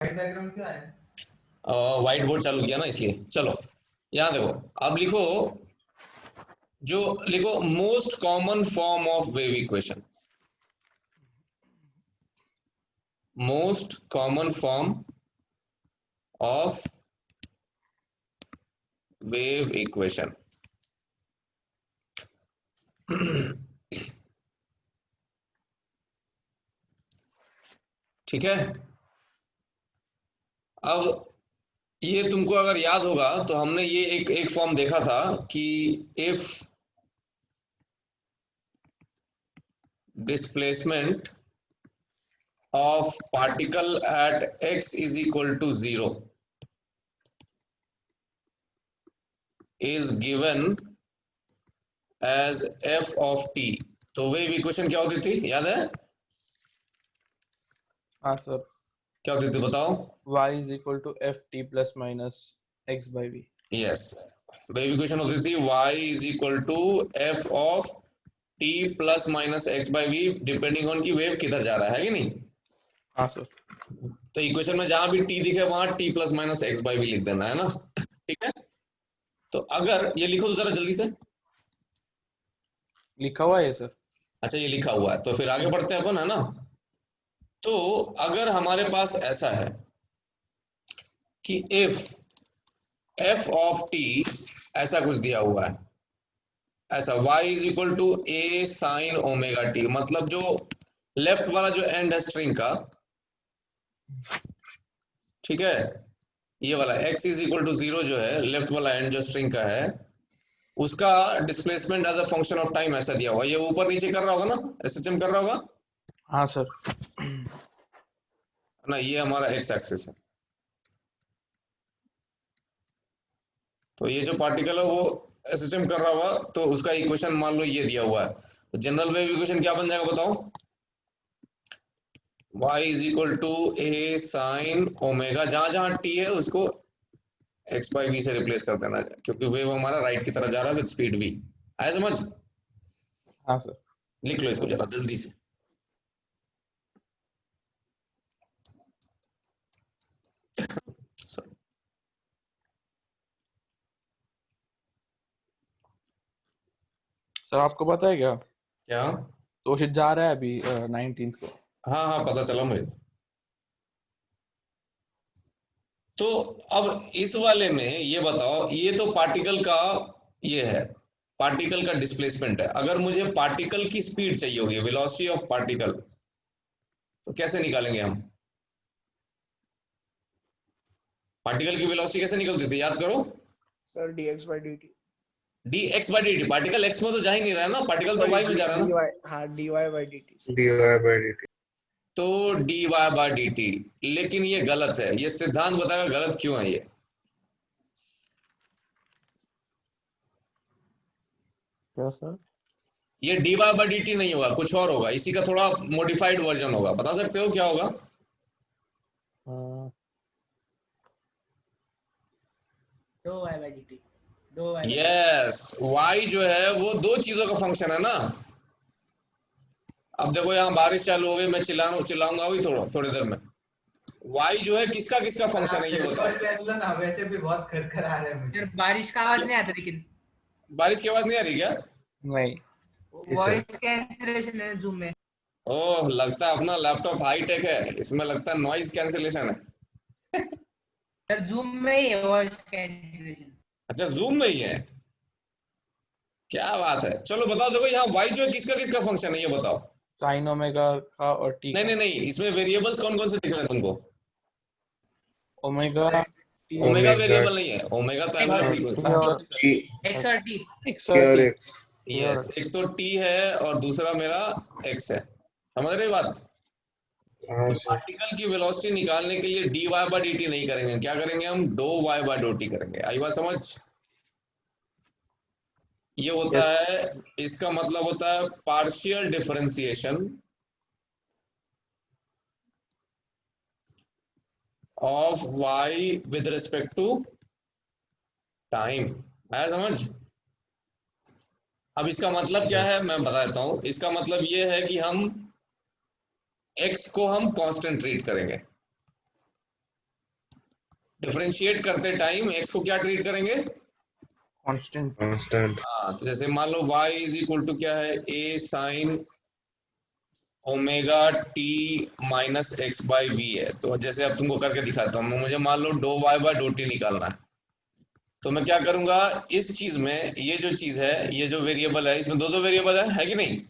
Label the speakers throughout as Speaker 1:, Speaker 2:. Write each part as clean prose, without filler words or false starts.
Speaker 1: Diagram क्या है?
Speaker 2: White board चालू किया ना इसलिए। चलो यहाँ देखो, अब लिखो, जो लिखो most common form of wave equation. Most common form of wave equation. ठीक है। अब ये तुमको अगर याद होगा तो हमने ये एक फॉर्म देखा था कि if displacement of particle at x is equal to 0 is given as f of t। तो वेव इक्वेशन क्या होती थी, याद है?
Speaker 3: हाँ सर,
Speaker 2: क्या होती थी बताओ?
Speaker 3: y is equal to ft plus minus x by v।
Speaker 2: Yes, wave equation होती थी y is equal to f of t plus minus x by v depending on की वेव किधर जा रहा है कि नहीं।
Speaker 3: हाँ सर।
Speaker 2: तो इक्वेशन में जहां भी t दिखे वहां t plus minus x by v लिख देना है ना। ठीक है, तो अगर ये लिखो तो जरा जल्दी से।
Speaker 3: लिखा हुआ है सर।
Speaker 2: अच्छा ये लिखा हुआ है तो फिर आगे बढ़ते हैं अपन, है ना। तो अगर हमारे पास ऐसा है कि इफ f ऑफ t ऐसा कुछ दिया हुआ है, ऐसा y is equal to a sine omega t, मतलब जो लेफ्ट वाला जो एंड है स्ट्रिंग का, ठीक है, ये वाला x इज इक्वल टू 0 जो है लेफ्ट वाला एंड जो स्ट्रिंग का है, उसका displacement as a function of time ऐसा दिया हुआ है। ये ऊपर नीचे कर रहा होगा ना, एसएचएम कर रहा होगा
Speaker 3: हाँ सर।
Speaker 2: ना, ये हमारा एक्स एक्सिस है। तो ये जो पार्टिकल है वो एसएचएम कर रहा होगा, तो उसका इक्वेशन मान लो ये दिया हुआ है। तो जनरल वेव इक्वेशन क्या बन जाएगा बताओ? y is equal to a sine omega, जहां जहां t है उसको x बाई v से रिप्लेस कर देना, क्योंकि वेव हमारा राइट की तरफ जा रहा है विद स्पीड v। आया समझ?
Speaker 3: हाँ सर।
Speaker 2: लिख लो इसको जरा जल्दी से।
Speaker 3: सर आपको पता है क्या,
Speaker 2: क्या?
Speaker 3: तोशित जा रहा है अभी 19th को।
Speaker 2: हाँ हाँ पता चला मुझे। तो अब इस वाले में ये बताओ, ये तो पार्टिकल का ये है, पार्टिकल का डिस्प्लेसमेंट है। अगर मुझे पार्टिकल की स्पीड चाहिए होगी, वेलोसिटी ऑफ पार्टिकल, तो कैसे निकालेंगे हम? पार्टिकल की वेलोसिटी कैसे निकलती थी, याद करो?
Speaker 4: Sir dx by dt।
Speaker 2: dx by dt, particle x में तो जा ही नहीं रहा है ना, पार्टिकल तो y में जा रहा है ना।
Speaker 4: हाँ dy by dt।
Speaker 1: dy by dt।
Speaker 2: तो dy by dt, लेकिन ये गलत है। ये सिद्धांत बताएगा गलत क्यों है ये।
Speaker 3: क्या सर?
Speaker 2: ये dy by dt नहीं होगा, कुछ और होगा, इसी का थोड़ा मॉडिफाइड वर्जन होगा। बता सकते हो क्या होगा?
Speaker 5: दो y by dt। दो y by
Speaker 2: यस, y जो है वो दो चीजों का फंक्शन है ना। अब देखो यहाँ बारिश चालू हो गई, मैं चिल्लाऊंगा अभी थोड़ी देर में। y जो है किसका किसका फंक्शन है ये बताओ?
Speaker 1: ना वैसे भी बहुत खरखर आ रहा है मुझे।
Speaker 5: dt। बारिश का आवाज नहीं आता लेकिन
Speaker 2: बारिश की आवाज नहीं आ रही क्या?
Speaker 3: नहीं
Speaker 5: वॉइस कैंसिलेशन है जूम में।
Speaker 2: ओह, लगता है अपना लैपटॉप हाई टेक है, इसमें लगता है नॉइज कैंसिलेशन है।
Speaker 5: सर जूम में ही है वॉइस कैंसिलेशन।
Speaker 2: अच्छा जूम में ही है, क्या बात है। चलो बताओ, देखो यहाँ y जो है किसका किसका फंक्शन है ये बताओ?
Speaker 3: साइन ओमेगा का और टी
Speaker 2: नहीं
Speaker 3: का।
Speaker 2: नहीं नहीं, इसमें वेरिएबल्स कौन कौन से दिख रहे हैं तुमको?
Speaker 3: ओमेगा
Speaker 2: ओमेगा वेरिएबल नहीं है, ओमेगा तो एंगुलर फ्रीक्वेंसी।
Speaker 5: x और t।
Speaker 3: एक्स और
Speaker 1: x।
Speaker 2: यस, एक तो t है और दूसरा मेरा x है। समझ रहे बात?
Speaker 1: हाँ
Speaker 2: तो
Speaker 1: सर।
Speaker 2: पार्टिकल की वेलोसिटी निकालने के लिए dy by dt नहीं करेंगे, क्या करेंगे हम? dou y by dt करेंगे। आई बात समझ? ये होता है, इसका मतलब होता है partial differentiation of y with respect to time. आया समझ? अब इसका मतलब क्या है मैं बता देता हूं। इसका मतलब ये है कि हम x को हम कांस्टेंट ट्रीट करेंगे। डिफरेंशिएट करते टाइम x को क्या ट्रीट करेंगे?
Speaker 3: कांस्टेंट।
Speaker 1: कांस्टेंट।
Speaker 2: हाँ, तो जैसे मान लो y इज इक्वल टू क्या है, a sine omega t minus x by v है। तो जैसे अब तुमको करके दिखाता हूँ, मुझे मान लो d y by dough t निकालना है, तो मैं क्या करूंगा, इस चीज में ये जो चीज है, ये जो वेरिएबल है, इसमें दो वेरिएबल है कि नहीं?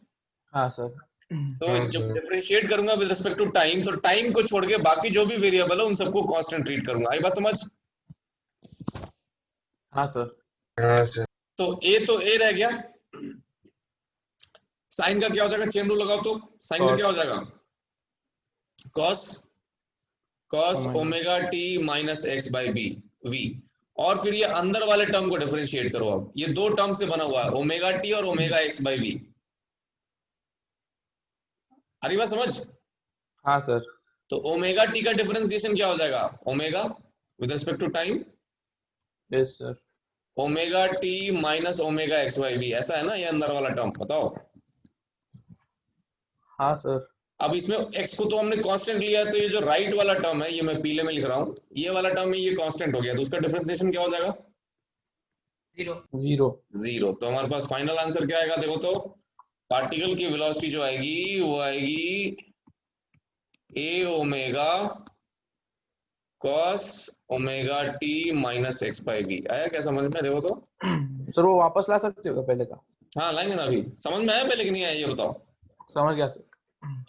Speaker 3: हाँ सर।
Speaker 2: तो
Speaker 1: हाँ
Speaker 2: जब
Speaker 1: सर।
Speaker 2: डिफरेंशिएट करूंगा विद रिस्पेक्ट टू टाइम, तो टाइम को छोड़ के बाकी जो भी वेरिएबल है उन सबको कांस्टेंट ट्रीट करूंगा। आई बात समझ?
Speaker 3: हाँ सर।
Speaker 1: हाँ सर।
Speaker 2: तो a रह गया। साइन का क्या हो जाएगा, चेन रूल लगाओ तो साइन का क्या हो जाएगा, cos cos omega t minus x by b v. और फिर ये अंदर वाले टर्म को डिफरेंशिएट करो। अब ये दो टर्म से बना हुआ है, ओमेगा टी और ओमेगा एक्स बाई वी। अरे बात समझ?
Speaker 3: हाँ सर।
Speaker 2: तो ओमेगा टी का डिफरेंशिएशन क्या हो जाएगा, omega with respect to time,
Speaker 3: yes sir.
Speaker 2: Omega t minus omega x by v. ऐसा है ना ये अंदर वाला टर्म, बताओ।
Speaker 3: हाँ सर।
Speaker 2: अब इसमें x को तो हमने कांस्टेंट लिया है, तो ये जो राइट वाला टर्म है, ये मैं पीले में लिख रहा हूँ, ये वाला टर्म है, ये कांस्टेंट हो गया, तो उसका डिफरेंशिएशन क्या हो जाएगा,
Speaker 5: 0।
Speaker 3: 0।
Speaker 2: 0। तो हमारे पास फाइनल आंसर क्या आएगा, देखो तो, पार्टिकल की वेलोसिटी जो आएगी वो आएगी a omega cos omega t minus x by v. आया क्या समझ में, देखो तो?
Speaker 3: सर वो वापस ला सकते हो क्या पहले का?
Speaker 2: हाँ लाएंगे ना, अभी समझ में आया पहले कि नहीं आया, ये बताओ।
Speaker 3: समझ गया सर।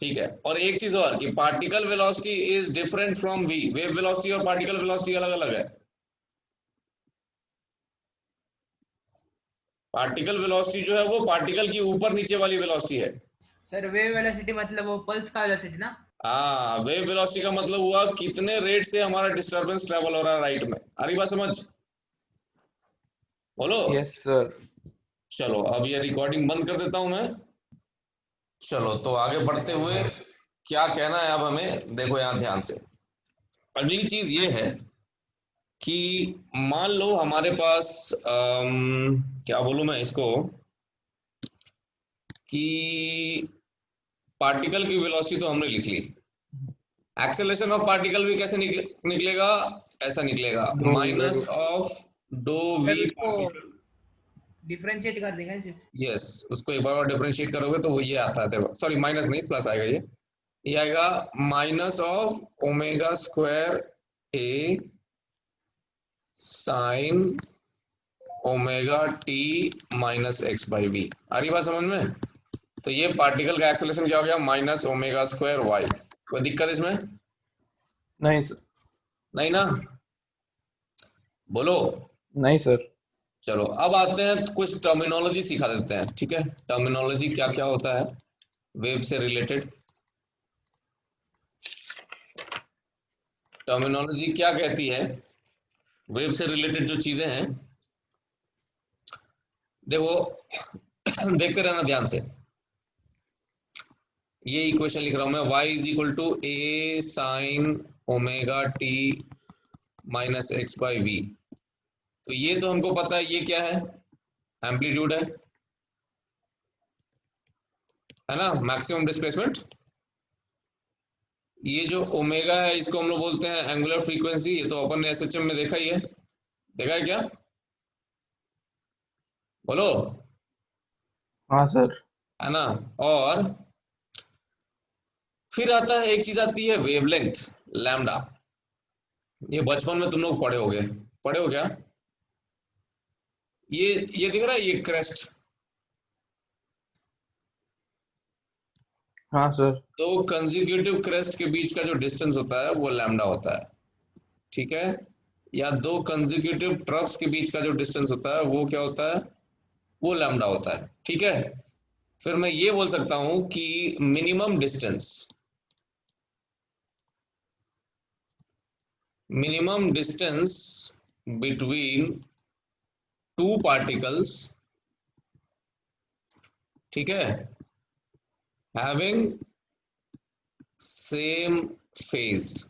Speaker 2: ठीक है, और एक चीज और कि particle velocity is different from v। Wave velocity और पार्टिकल वेलोसिटी अलग अलग है। पार्टिकल वेलोसिटी जो है वो पार्टिकल की ऊपर नीचे वाली वेलोसिटी है।
Speaker 5: सर वेव वेलोसिटी मतलब वो पल्स का वेलोसिटी ना?
Speaker 2: हाँ, वेव वेलोसिटी का मतलब हुआ कितने रेट से हमारा डिस्टरबेंस ट्रेवल हो रहा है राइट में। आ रही बात समझ? बोलो।
Speaker 3: Yes sir.
Speaker 2: चलो अब ये रिकॉर्डिंग बंद कर देता हूं मैं। चलो तो आगे बढ़ते हुए क्या कहना है अब हमें, देखो यहां ध्यान से। अगली चीज ये है कि मान लो हमारे पास क्या बोलूं मैं इसको, कि पार्टिकल की वेलोसिटी तो हमने लिख ली, एक्सेलरेशन ऑफ पार्टिकल भी कैसे निकलेगा, ऐसा निकलेगा,
Speaker 3: दो
Speaker 2: माइनस ऑफ डो
Speaker 5: सर
Speaker 2: वी
Speaker 5: उसको
Speaker 2: पार्टिकल।
Speaker 5: डिफरेंशिएट कर देंगे सिर्फ।
Speaker 2: यस, उसको एक बार और डिफरेंशिएट करोगे तो वो ये आता है, देखो सॉरी माइनस नहीं प्लस आएगा, ये आएगा minus of omega square a sine omega t minus x by v. आ रही बात समझ में? तो ये पार्टिकल का एक्सेलरेशन क्या हो गया, माइनस ओमेगा स्क्वायर वाई। कोई दिक्कत इसमें?
Speaker 3: नहीं सर।
Speaker 2: नहीं ना, बोलो।
Speaker 3: नहीं सर।
Speaker 2: चलो अब आते हैं, कुछ टर्मिनोलॉजी सिखा देते हैं, ठीक है? टर्मिनोलॉजी क्या क्या होता है वेव से रिलेटेड, टर्मिनोलॉजी क्या कहती है वेव से रिलेटेड जो चीजें हैं, देखो देखते रहना ध्यान से। ये इक्वेशन लिख रहा हूं मैं, y is equal to a sine omega t minus x by v. तो ये तो हमको पता है, ये क्या है, एम्पलीट्यूड है ना, मैक्सिमम डिस्प्लेसमेंट। ये जो ओमेगा है इसको हम लोग बोलते हैं एंगुलर फ्रीक्वेंसी। ये तो अपन ने एसएचएम में देखा ही है, देखा है क्या, बोलो।
Speaker 3: हाँ सर।
Speaker 2: है ना? और फिर आता है, एक चीज आती है वेवलेंथ, लैम्डा। ये बचपन में तुम लोग पढ़े हो क्या? ये दिख रहा है, ये क्रेस्ट।
Speaker 3: हाँ सर।
Speaker 2: तो कंसेक्यूटिव क्रेस्ट के बीच का जो डिस्टेंस होता है वो लैम्डा होता है, ठीक है? या दो कंसेक्यूटिव ट्रफ्स के बीच का जो डिस्टेंस होता है वो क्या होता है, वो लैम्डा होता है, ठीक है? फिर मैं ये बोल सकता हूं कि minimum distance between two particles, ठीक है, हैविंग सेम फेज।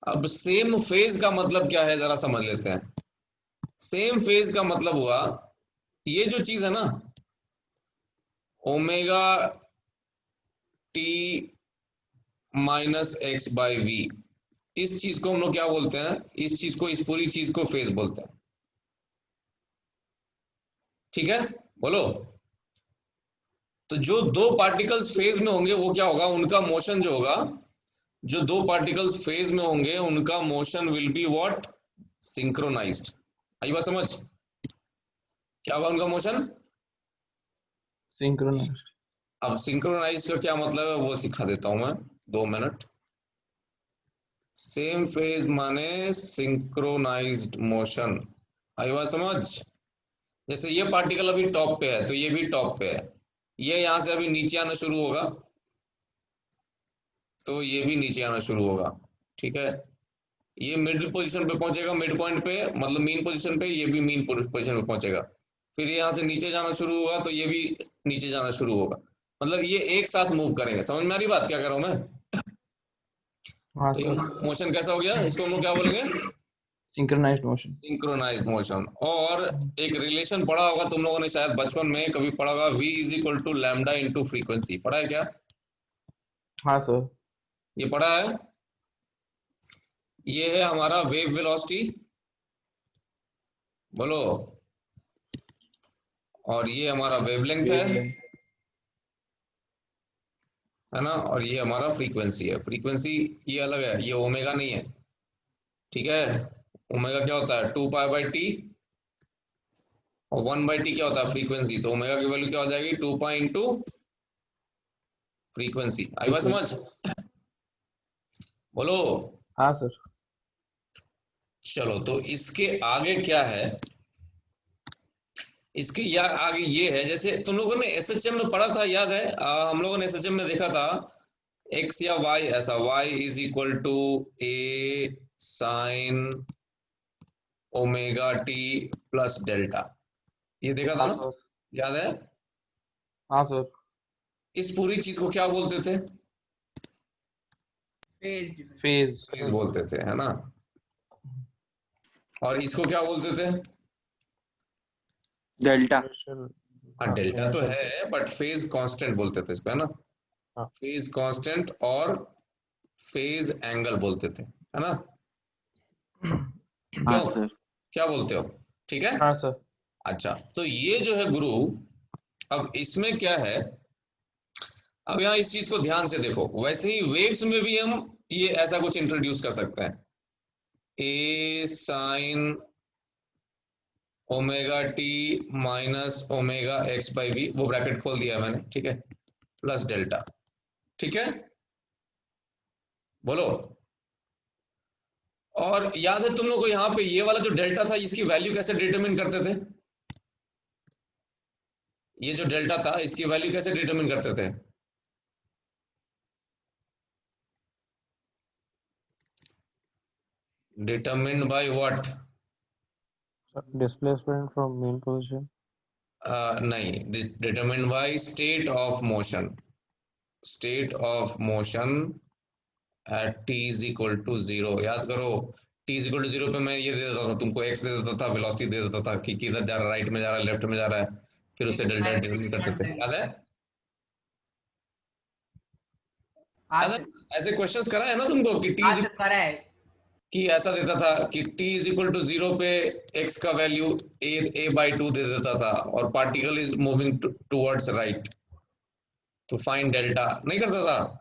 Speaker 2: अब सेम फेज का मतलब क्या है, जरा समझ लेते हैं। सेम फेज का मतलब हुआ, ये जो चीज है ना, omega t minus x by v, इस चीज को हम लोग क्या बोलते हैं, इस चीज को, इस पूरी चीज को फेज बोलते हैं। ठीक है, बोलो। तो जो दो पार्टिकल्स फेज में होंगे वो क्या होगा, उनका मोशन जो होगा, जो दो पार्टिकल्स फेज में होंगे उनका motion will be what, synchronized. आई बात समझ? क्या होगा उनका मोशन?
Speaker 3: सिंक्रोनाइज्ड।
Speaker 2: अब सिंक्रोनाइज का क्या मतलब है वो सिखा देता हूं मैं, 2 मिनट। सेम फेज माने सिंक्रोनाइज्ड मोशन। आई बात समझ? जैसे ये पार्टिकल अभी टॉप पे है तो ये भी टॉप पे है, ये यहां से अभी नीचे आना शुरू होगा तो ये भी नीचे आना शुरू होगा। ठीक है, ये मिडिल पोजीशन पे पहुंचेगा, मिड पॉइंट पे, मतलब मीन पोजीशन पे, ये भी मीन पोजीशन पे पहुंचेगा। फिर यहाँ से नीचे जाना शुरू होगा तो ये भी नीचे जाना शुरू होगा। मतलब ये एक साथ मूव करेंगे। समझ में आ रही बात क्या कर रहा हूं मैं?
Speaker 3: हाँ
Speaker 2: तो ये
Speaker 3: सर,
Speaker 2: मोशन कैसा हो गया, इसको हम लोग क्या बोलेंगे?
Speaker 3: Synchronized motion.
Speaker 2: Synchronized motion. और एक रिलेशन पढ़ा होगा तुम लोगों ने शायद बचपन में कभी पढ़ा होगा, v is equal to lambda into frequency. पढ़ा है क्या?
Speaker 3: हाँ सर।
Speaker 2: ये पढ़ा है? ये है हमारा वेव वेलोसिटी, बोलो। और ये हमारा वेवलेंथ है ना, और ये हमारा फ्रीक्वेंसी है। फ्रीक्वेंसी ये अलग है, ये ओमेगा नहीं है। ठीक है, ओमेगा क्या होता है, 2 पाई/टी, और 1/t क्या होता है, फ्रीक्वेंसी। तो ओमेगा की वैल्यू क्या हो जाएगी, 2 पाई इंटू फ्रीक्वेंसी। आई बात समझ? बोलो।
Speaker 3: हाँ सर।
Speaker 2: चलो, तो इसके आगे क्या है, इसके या आगे ये है, जैसे तुम लोगों ने एसएचएम में पढ़ा था, याद है? हम लोगों ने एसएचएम में देखा था एक्स या वाई, ऐसा y is equal to a sine omega t plus delta. ये देखा था
Speaker 3: हाँ
Speaker 2: ना,
Speaker 3: सर।
Speaker 2: याद है?
Speaker 3: हाँ सर।
Speaker 2: इस पूरी चीज को क्या बोलते थे?
Speaker 5: Phase difference.
Speaker 3: फेज।
Speaker 2: फेज बोलते थे, है ना। और इसको क्या बोलते थे?
Speaker 4: डेल्टा।
Speaker 2: हाँ, डेल्टा तो है बट फेज कांस्टेंट बोलते थे इसको, है ना।
Speaker 3: हाँ।
Speaker 2: फेज कांस्टेंट और फेज एंगल बोलते थे, है ना।
Speaker 4: हाँ
Speaker 2: क्यों,
Speaker 4: सर।
Speaker 2: क्या बोलते हो? ठीक है।
Speaker 3: हाँ सर।
Speaker 2: अच्छा, तो ये जो है गुरु, अब इसमें क्या है, अब यहाँ इस चीज को ध्यान से देखो। वैसे ही वेव्स में भी हम ये ऐसा कुछ इंट्रोड्यूस कर सकते हैं, a sine omega t minus omega x by v, वो ब्रैकेट खोल दिया है मैंने, ठीक है, प्लस डेल्टा। ठीक है, बोलो। और याद है तुम लोग को यहाँ पे ये वाला जो डेल्टा था, इसकी वैल्यू कैसे डिटरमिन करते थे? ये जो डेल्टा था इसकी वैल्यू कैसे डिटरमिन करते थे? Determine by what?
Speaker 3: Displacement from mean position.
Speaker 2: नहीं, determine by state of motion. State of motion at t is equal to 0। याद करो, t इज इक्वल टू 0 पे मैं ये दे देता था तुमको, x दे देता था, वेलोसिटी दे देता था कि किधर जा रहा है, राइट में जा रहा है, लेफ्ट में जा रहा है, फिर उससे डेल्टा डिटरमिन करते थे। याद है?
Speaker 5: हाँ
Speaker 2: याद है?
Speaker 5: सर।
Speaker 2: ऐसे क्वेश्चंस करा है ना तुमको कि t
Speaker 5: हाँ
Speaker 2: इज,
Speaker 5: सर, करा है।
Speaker 2: कि ऐसा देता था कि t इज इक्वल टू 0 पे x का वैल्यू a/2 दे देता था और particle is moving towards right, तो फाइंड डेल्टा। नहीं करता था?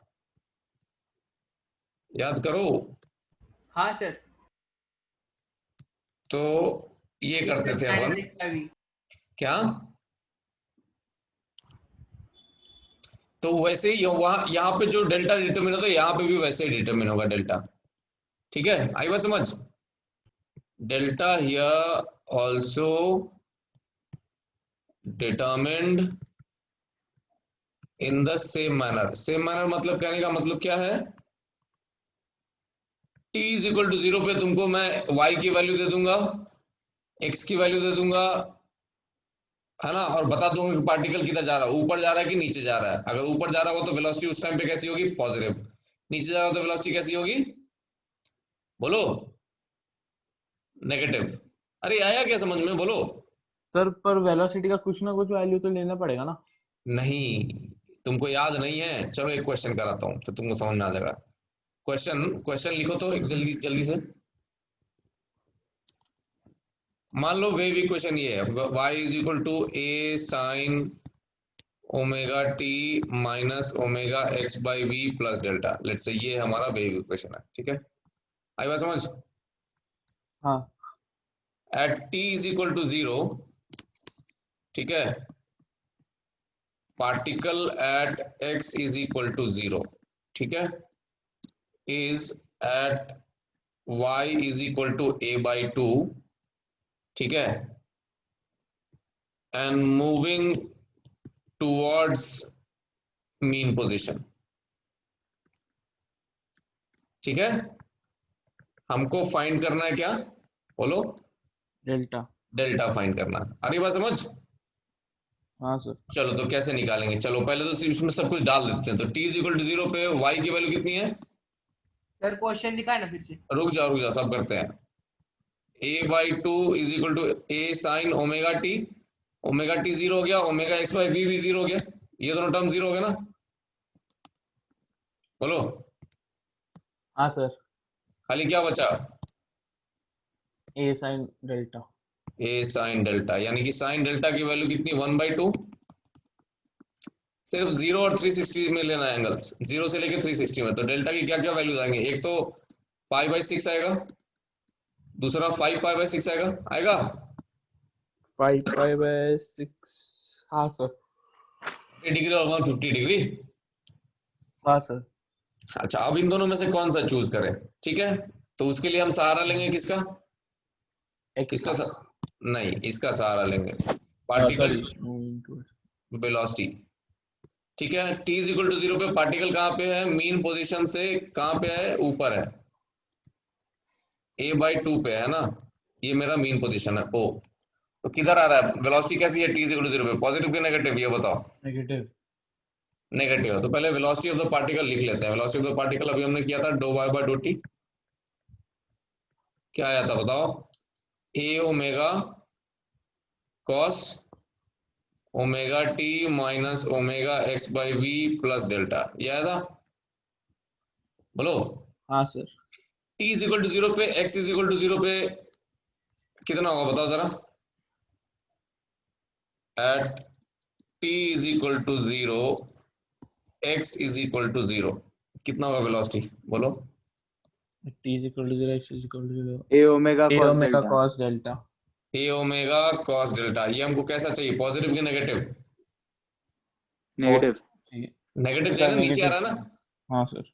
Speaker 2: याद करो।
Speaker 5: हाँ सर।
Speaker 2: तो ये करते थे अपन।
Speaker 5: भी।
Speaker 2: क्या? तो वैसे ही वहां यहाँ पे जो डेल्टा डिटरमिन होता है, यहाँ पे भी वैसे ही डिटरमिन होगा डेल्टा। ठीक है, आई बात समझ? Delta here also determined in the same manner. Same manner मतलब कहने का मतलब क्या है, t इज इक्वल टू 0 पे तुमको मैं y की वैल्यू दे दूंगा, x की वैल्यू दे दूंगा, है ना, और बता दूंगा कि पार्टिकल किधर जा रहा है, ऊपर जा रहा है कि नीचे जा रहा है। अगर ऊपर जा रहा हो तो वेलोसिटी उस टाइम पे कैसी होगी, पॉजिटिव। नीचे जा रहा हो तो वेलोसिटी कैसी होगी, बोलो, नेगेटिव। अरे आया क्या समझ में, बोलो।
Speaker 3: सर पर वेलोसिटी का कुछ ना कुछ वैल्यू तो लेना पड़ेगा ना।
Speaker 2: नहीं, तुमको याद नहीं है, चलो एक क्वेश्चन कराता हूँ फिर तुमको समझ में आ जाएगा। क्वेश्चन लिखो तो एक जल्दी जल्दी से। मान लो वेव इक्वेशन ये है, y is equal to a sine omega t minus omega x by v plus delta. Let's say ये हमारा वेव इक्वेशन है, ठीक है, आई बात समझ।
Speaker 3: हाँ
Speaker 2: at t is equal to 0, ठीक है, particle at x is equal to 0, ठीक है, is at y is equal to a by 2, ठीक है, and moving towards mean position, ठीक है। हमको फाइंड करना है क्या, बोलो,
Speaker 3: डेल्टा।
Speaker 2: डेल्टा फाइंड करना। अरे बात समझ।
Speaker 3: हाँ सर।
Speaker 2: चलो तो कैसे निकालेंगे, चलो पहले तो इसमें सब कुछ डाल देते हैं। तो t इज इक्वल टू 0 पे y की वैल्यू कितनी है,
Speaker 5: सर क्वेश्चन दिखाए ना फिर से।
Speaker 2: रुक जाओ सब करते हैं। a by 2 is equal to a sine omega t, omega t 0 हो गया, ओमेगा एक्स बाई वी भी 0 हो गया, ये दोनों टर्म 0 हो गया ना, बोलो।
Speaker 3: हाँ सर।
Speaker 2: खाली क्या बचा,
Speaker 3: a sine delta.
Speaker 2: a sine delta, यानी कि साइन डेल्टा की वैल्यू कितनी 1/2। सिर्फ 0 और 360 में लेना है एंगल्स, 0 से लेके 360 में। तो डेल्टा की क्या क्या वैल्यूज आएंगे, एक तो 5/6 आएगा, दूसरा 5π/6 आएगा
Speaker 3: 5π/6। हाँ सर।
Speaker 2: 40 डिग्री और 150 डिग्री।
Speaker 3: हाँ सर।
Speaker 2: अच्छा, अब इन दोनों में से कौन सा चूज करें, ठीक है। तो उसके लिए हम सहारा लेंगे किसका,
Speaker 3: एक्स का।
Speaker 2: नहीं, इसका सहारा लेंगे, पार्टिकल
Speaker 3: सॉरी।
Speaker 2: वेलोसिटी, ठीक है। t इज इक्वल टू 0 पे पार्टिकल कहाँ पे है, मीन पोजीशन से कहाँ पे है, ऊपर है, a बाई 2 पे है ना, ये मेरा मीन पोजीशन है o। तो किधर आ रहा है वेलोसिटी, कैसी है, t इज इक्वल टू 0 पे, पॉजिटिव की नेगेटिव, ये बताओ।
Speaker 3: नेगेटिव।
Speaker 2: नेगेटिव है, तो पहले वेलोसिटी ऑफ द पार्टिकल लिख लेते हैं। वेलोसिटी ऑफ द पार्टिकल अभी हमने किया था डो y बाय डो टी, क्या आया था बताओ, a omega cos omega t minus omega x by v plus delta, ये आया था, बोलो।
Speaker 3: हाँ sir.
Speaker 2: t is equal to 0 पे, x इज इक्वल टू 0 पे कितना होगा बताओ जरा, at t is equal to 0 x is equal to 0 कितना होगा वेलोसिटी, बोलो।
Speaker 3: t is equal to 0, x is equal to 0,
Speaker 4: A omega
Speaker 3: a
Speaker 4: cos
Speaker 3: omega
Speaker 4: delta.
Speaker 3: cos delta.
Speaker 2: a omega cos delta, ये हमको कैसा चाहिए, पॉजिटिव की negative,
Speaker 4: Negative.
Speaker 2: Negative
Speaker 3: sir
Speaker 2: चाहिए ना, नीचे आ
Speaker 3: नेगेटिव।
Speaker 2: रहा है ना,
Speaker 3: हाँ सर।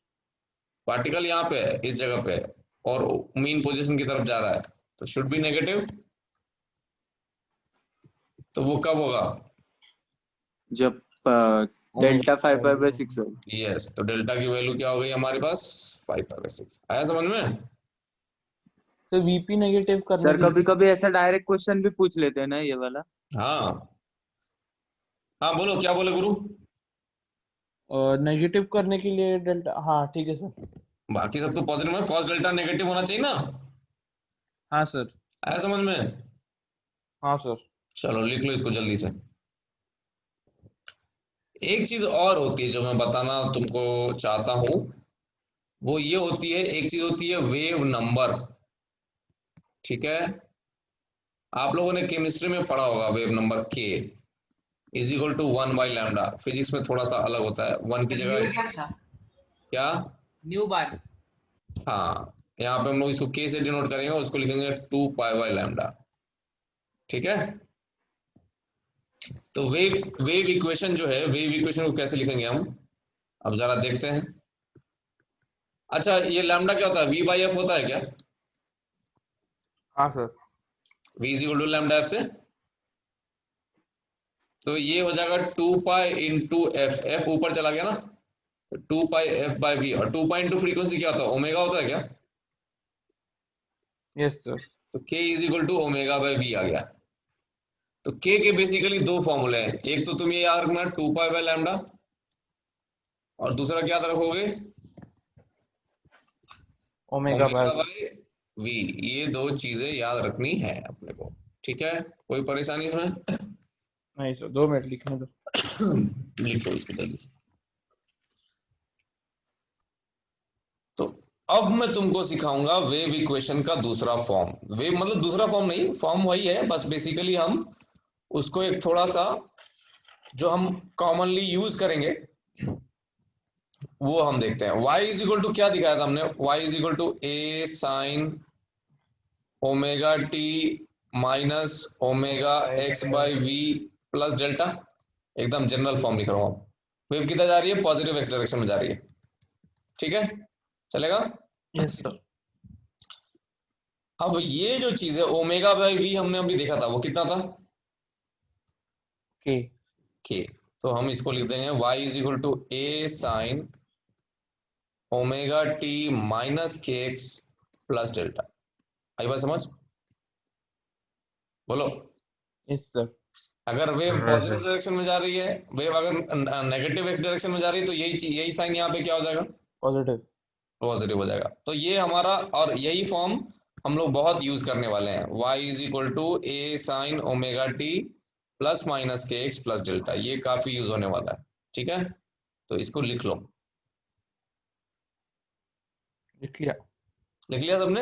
Speaker 2: पार्टिकल यहाँ पे है इस जगह पे और मीन पोजीशन की तरफ जा रहा है, तो शुड बी नेगेटिव। तो वो कब होगा,
Speaker 4: जब डेल्टा 5π/6 हो.
Speaker 2: यस, तो डेल्टा की वैल्यू क्या हो गई हमारे पास, 5/6। आया समझ में।
Speaker 3: सर वीपी नेगेटिव करने
Speaker 4: सर
Speaker 3: के
Speaker 4: कभी
Speaker 3: लिए।
Speaker 4: कभी ऐसा डायरेक्ट क्वेश्चन भी पूछ लेते हैं ना ये वाला.
Speaker 2: हाँ हाँ, बोलो क्या बोले गुरु।
Speaker 3: और नेगेटिव करने के लिए डेल्टा। हाँ ठीक है सर।
Speaker 2: बाकी सब तो पॉजिटिव है, कॉस डेल्टा नेगेटिव होना चाहिए ना,
Speaker 3: हाँ सर।
Speaker 2: आया समझ में।
Speaker 3: हाँ सर।
Speaker 2: चलो लिख लो इसको जल्दी से। एक चीज और होती है जो मैं बताना तुमको चाहता हूं, वो ये होती है, एक चीज होती है वेव नंबर, ठीक है। आप लोगों ने केमिस्ट्री में पढ़ा होगा wave number k is equal to 1/λ। Physics में थोड़ा सा अलग होता है, 1 की
Speaker 5: न्यू
Speaker 2: जगह
Speaker 5: क्या था,
Speaker 2: क्या,
Speaker 5: न्यू बार।
Speaker 2: हाँ, यहाँ पे हम लोग इसको k से डिनोट करेंगे, उसको लिखेंगे 2π/λ, ठीक है। तो वेव इक्वेशन जो है, वेव इक्वेशन को कैसे लिखेंगे हम, अब जरा देखते हैं। अच्छा, ये लैम्डा क्या होता है, v/f होता है क्या,
Speaker 3: हाँ sir.
Speaker 2: v is equal to lambda f से, तो ये हो जाएगा 2π इंटू एफ, एफ ऊपर चला गया ना, तो 2πf/v, और 2π इंटू फ्रीक्वेंसी क्या होता है, ओमेगा होता है क्या,
Speaker 3: यस सर।
Speaker 2: तो k इज इक्वल टू ओमेगा/v आ गया। तो k के बेसिकली दो फॉर्मूले हैं, एक तो तुम ये याद रखना 2π/λ, और दूसरा क्या याद रखोगे,
Speaker 3: ओमेगा बाय।
Speaker 2: v। ये दो चीजें याद रखनी है अपने को, ठीक है। कोई परेशानी इसमें,
Speaker 3: नहीं सर, 2 मिनट लिखने दो।
Speaker 2: लिखो इसको जल्दी से। तो अब मैं तुमको सिखाऊंगा वेव इक्वेशन का दूसरा फॉर्म। वेव मतलब दूसरा फॉर्म नहीं, फॉर्म वही है, बस बेसिकली हम उसको एक थोड़ा सा जो हम कॉमनली यूज करेंगे वो हम देखते हैं। y इज इक्वल टू क्या दिखाया था हमने, y is equal to a sine omega t minus omega x by v plus delta. एकदम जनरल फॉर्म लिख रहा हूं। वेव किधर जा रही है, पॉजिटिव एक्स डायरेक्शन में जा रही है, ठीक है, चलेगा।
Speaker 3: Yes sir.
Speaker 2: अब ये जो चीज है ओमेगा बाई वी हमने अभी देखा था, वो कितना था,
Speaker 3: के।
Speaker 2: के। तो हम इसको लिख देंगे y is equal to a sine omega t minus k x plus delta. आई बात समझ, बोलो।
Speaker 3: Yes sir.
Speaker 2: अगर वेव
Speaker 1: हाँ
Speaker 2: पॉजिटिव
Speaker 1: सर।
Speaker 2: डायरेक्शन में जा रही है, वेव अगर नेगेटिव एक्स डायरेक्शन में जा रही है, तो यही साइन यहाँ पे क्या हो जाएगा,
Speaker 3: पॉजिटिव।
Speaker 2: पॉजिटिव हो जाएगा। तो ये हमारा, और यही फॉर्म हम लोग बहुत यूज करने वाले हैं, y is equal to a sine omega t plus minus k x plus delta. ये काफी यूज होने वाला है, ठीक है, तो इसको लिख लो।
Speaker 3: लिख लिया।
Speaker 2: लिख लिया सबने,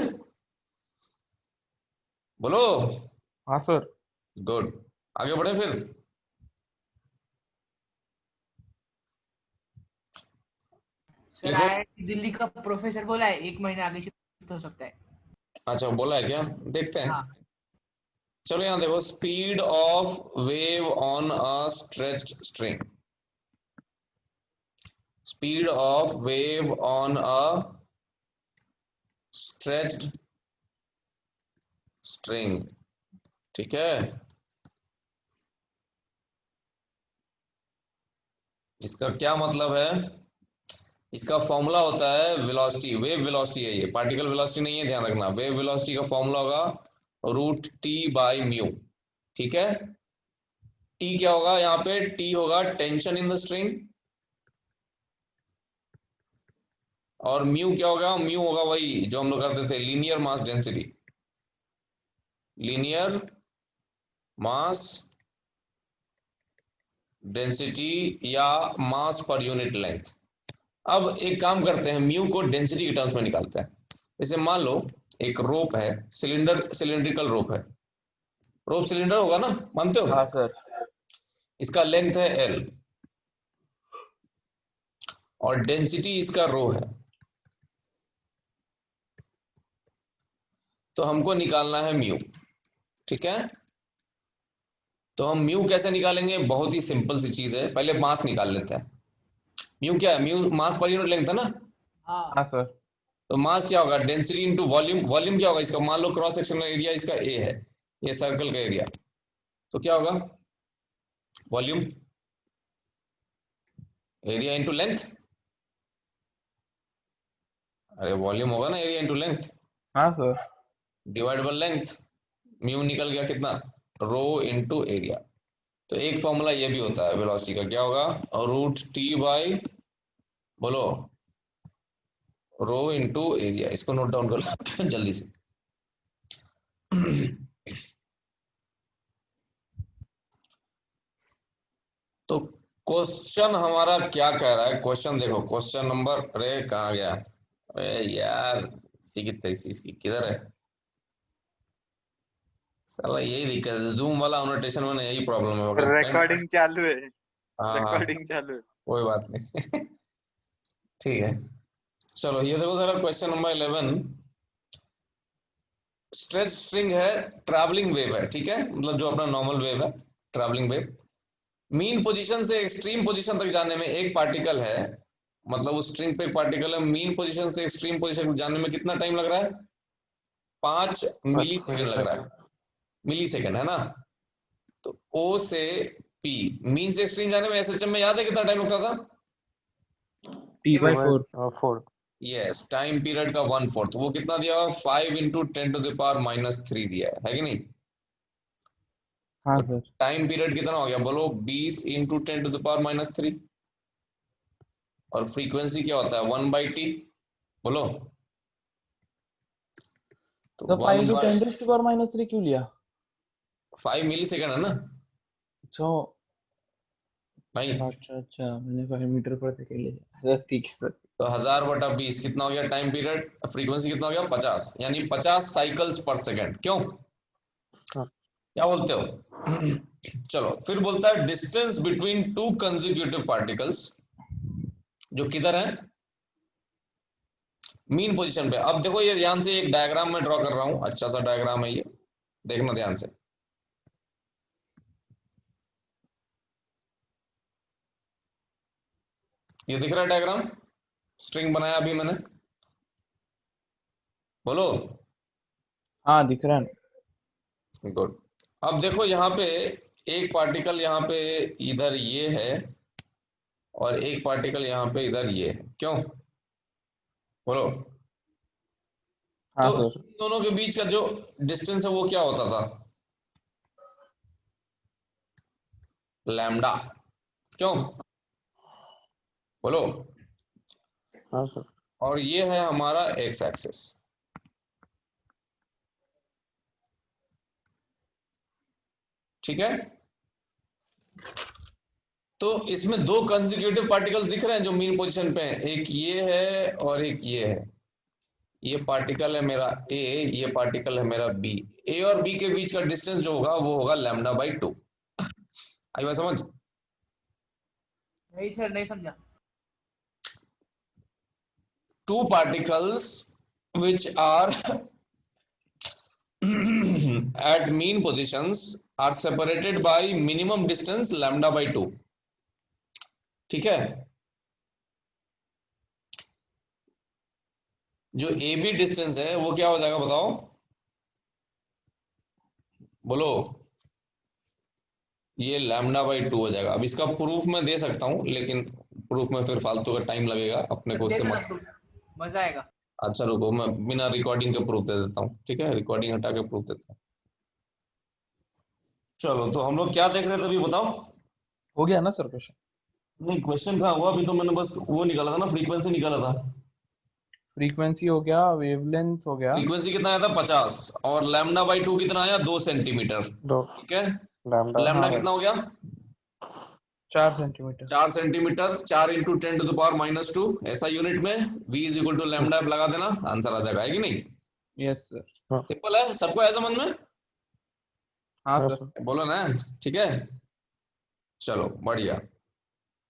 Speaker 2: बोलो।
Speaker 3: हाँ सर।
Speaker 2: गुड, आगे बढ़े फिर।
Speaker 5: सर
Speaker 2: लिखो।
Speaker 5: आईआईटी दिल्ली का प्रोफेसर बोला है 1 महीने आगे शिफ्ट हो सकता है।
Speaker 2: अच्छा बोला है क्या, देखते हैं।
Speaker 5: हाँ।
Speaker 2: चलो यहां देखो, speed of wave on a stretched string, speed of wave on a stretched string, ठीक है। इसका क्या मतलब है, इसका फॉर्मूला होता है वेलोसिटी, वेव वेलोसिटी है ये, पार्टिकल वेलोसिटी नहीं है, ध्यान रखना। वेव वेलोसिटी का फॉर्मूला होगा रूट टी बाई म्यू, ठीक है। टी क्या होगा यहाँ पे, टी होगा टेंशन इन द स्ट्रिंग, और म्यू क्या होगा, म्यू होगा वही जो हम लोग करते थे, linear mass density, linear mass density या मास पर यूनिट लेंथ। अब एक काम करते हैं, म्यू को डेंसिटी के टर्म्स में निकालते हैं। जैसे मान लो एक रोप है, सिलिंड्रिकल रोप है, रोप सिलेंडर होगा ना, मानते हो।
Speaker 3: हाँ सर।
Speaker 2: इसका लेंथ है एल और डेंसिटी इसका रो है। तो हमको निकालना है म्यू, ठीक है। तो हम म्यू कैसे निकालेंगे, बहुत ही सिंपल सी चीज है, पहले मास निकाल लेते हैं। म्यू क्या है, म्यू मास पर यूनिट लेंथ है ना।
Speaker 5: हाँ।
Speaker 3: हाँ सर।
Speaker 2: तो मास क्या होगा, डेंसिटी इंटू वॉल्यूम। वॉल्यूम क्या होगा इसका, मान लो क्रॉस सेक्शनल एरिया इसका ए है, ये सर्कल का एरिया, तो क्या होगा, वॉल्यूम एरिया इंटू लेंथ। अरे वॉल्यूम होगा ना एरिया इंटू लेंथ,
Speaker 3: हाँ sir.
Speaker 2: Divide by length. Mu निकल गया कितना, रो इंटू एरिया। तो एक फॉर्मूला ये भी होता है वेलोसिटी का, क्या होगा, रूट टी बाई, बोलो, रो इंटू एरिया। इसको नोट डाउन कर लो जल्दी से। तो क्वेश्चन हमारा क्या कह रहा है, क्वेश्चन देखो, क्वेश्चन नंबर, अरे कहाँ गया, अरे यार इसी की तैसी इसकी किधर है, साला यही दिक्कत है, जूम वाला एनोटेशन में यही प्रॉब्लम है बेटा,
Speaker 4: रिकॉर्डिंग चालू है,
Speaker 2: हाँ हाँ
Speaker 4: रिकॉर्डिंग चालू है।
Speaker 2: कोई बात नहीं ठीक है। चलो ये देखो जरा, क्वेश्चन नंबर 11, स्ट्रेच स्ट्रिंग है, ट्रैवलिंग वेव है, ठीक है, मतलब जो अपना नॉर्मल वेव है, ट्रैवलिंग वेव। मीन पोजीशन से एक्सट्रीम पोजीशन तक जाने में एक पार्टिकल है, मतलब उस स्ट्रिंग पे एक पार्टिकल है, मीन पोजीशन से एक्सट्रीम पोजीशन तक जाने में कितना टाइम लग रहा है, 5 मिली सेकेंड लग रहा है, मिली सेकेंड है ना। तो ओ से पी, मीन से एक्सट्रीम जाने में एसएचएम में याद है कितना टाइम लगता था,
Speaker 3: T/4।
Speaker 4: 4।
Speaker 2: यस, टाइम पीरियड का 1/4, वो कितना दिया हुआ, 5 × 10⁻³ दिया है कि नहीं।
Speaker 3: हाँ
Speaker 2: तो
Speaker 3: सर।
Speaker 2: टाइम पीरियड कितना हो गया, बोलो, 20 × 10⁻³ और फ्रीक्वेंसी क्या होता है, 1/t, बोलो। तो
Speaker 3: तो
Speaker 2: 1
Speaker 3: 5 ×
Speaker 2: बाई
Speaker 3: 10⁻³ क्यों लिया।
Speaker 2: 5 मिली सेकेंड है ना।
Speaker 3: अच्छा
Speaker 2: नहीं
Speaker 3: अच्छा अच्छा, मैंने 5 मीटर पर सेकेंड लिया। ठीक है सर।
Speaker 2: तो 1000/20 कितना हो गया टाइम पीरियड, फ्रीक्वेंसी कितना हो गया 50, यानी 50 साइकिल्स पर सेकेंड। क्यों,
Speaker 3: हाँ।
Speaker 2: क्या बोलते हो? चलो फिर बोलता है distance between two consecutive particles, जो किधर है, मीन पोजीशन पे। अब देखो ये ध्यान से एक डायग्राम में ड्रॉ कर रहा हूं, अच्छा सा डायग्राम है ये, देखना ध्यान से। ये दिख रहा है डायग्राम, स्ट्रिंग बनाया अभी मैंने, बोलो।
Speaker 3: हाँ दिख रहा है।
Speaker 2: गुड। अब देखो यहाँ पे एक पार्टिकल यहाँ पे इधर ये है, और एक पार्टिकल यहाँ पे इधर ये है, क्यों, बोलो।
Speaker 3: हाँ
Speaker 2: तो
Speaker 3: सर।
Speaker 2: इन दोनों के बीच का जो डिस्टेंस है वो क्या होता था, लैम्डा। क्यों, बोलो।
Speaker 3: हाँ सर।
Speaker 2: और ये है हमारा एक्स एक्सिस, ठीक है। तो इसमें दो कंसेक्यूटिव पार्टिकल्स दिख रहे हैं जो मीन पोजीशन पे हैं, एक ये है और एक ये है। ये पार्टिकल है मेरा ए, ये पार्टिकल है मेरा बी। ए और बी के बीच का डिस्टेंस जो होगा वो होगा λ/2। आई बात समझ?
Speaker 5: नहीं सर, नहीं समझा।
Speaker 2: Two particles which are at mean positions are separated by minimum distance λ/2, ठीक है। जो ए बी डिस्टेंस है वो क्या हो जाएगा बताओ, बोलो। ये λ/2 हो जाएगा। अब इसका प्रूफ मैं दे सकता हूं, लेकिन प्रूफ में फिर फालतू का टाइम लगेगा, अपने को
Speaker 5: दे
Speaker 2: इससे
Speaker 5: देना
Speaker 2: मत।
Speaker 5: proof, मजा आएगा।
Speaker 2: अच्छा रुको, मैं बिना रिकॉर्डिंग के प्रूफ दे देता हूँ, ठीक है, रिकॉर्डिंग हटा के प्रूफ देता हूँ। चलो तो हम लोग क्या देख रहे थे अभी बताओ।
Speaker 3: हो गया ना सर क्वेश्चन?
Speaker 2: नहीं क्वेश्चन कहाँ हुआ, अभी तो मैंने बस वो निकाला था ना, फ्रीक्वेंसी निकाला था।
Speaker 3: फ्रीक्वेंसी हो गया, वेवलेंथ हो गया।
Speaker 2: फ्रीक्वेंसी कितना आया था 50, और λ/2 कितना आया 2 सेंटीमीटर,
Speaker 3: दो
Speaker 2: ठीक है।
Speaker 3: लैम्डा,
Speaker 2: लैम्डा
Speaker 3: हाँ
Speaker 2: कितना हो गया
Speaker 3: 4 सेंटीमीटर।
Speaker 2: 4 सेंटीमीटर, 4 इंटू 10⁻², ऐसा यूनिट में v is equal to λ/f लगा देना, आंसर आ जाएगा, है कि नहीं?
Speaker 3: Yes sir.
Speaker 2: सिंपल है, सबको है समझ में?
Speaker 3: हाँ सर।
Speaker 2: बोलो ना, ठीक है, चलो बढ़िया।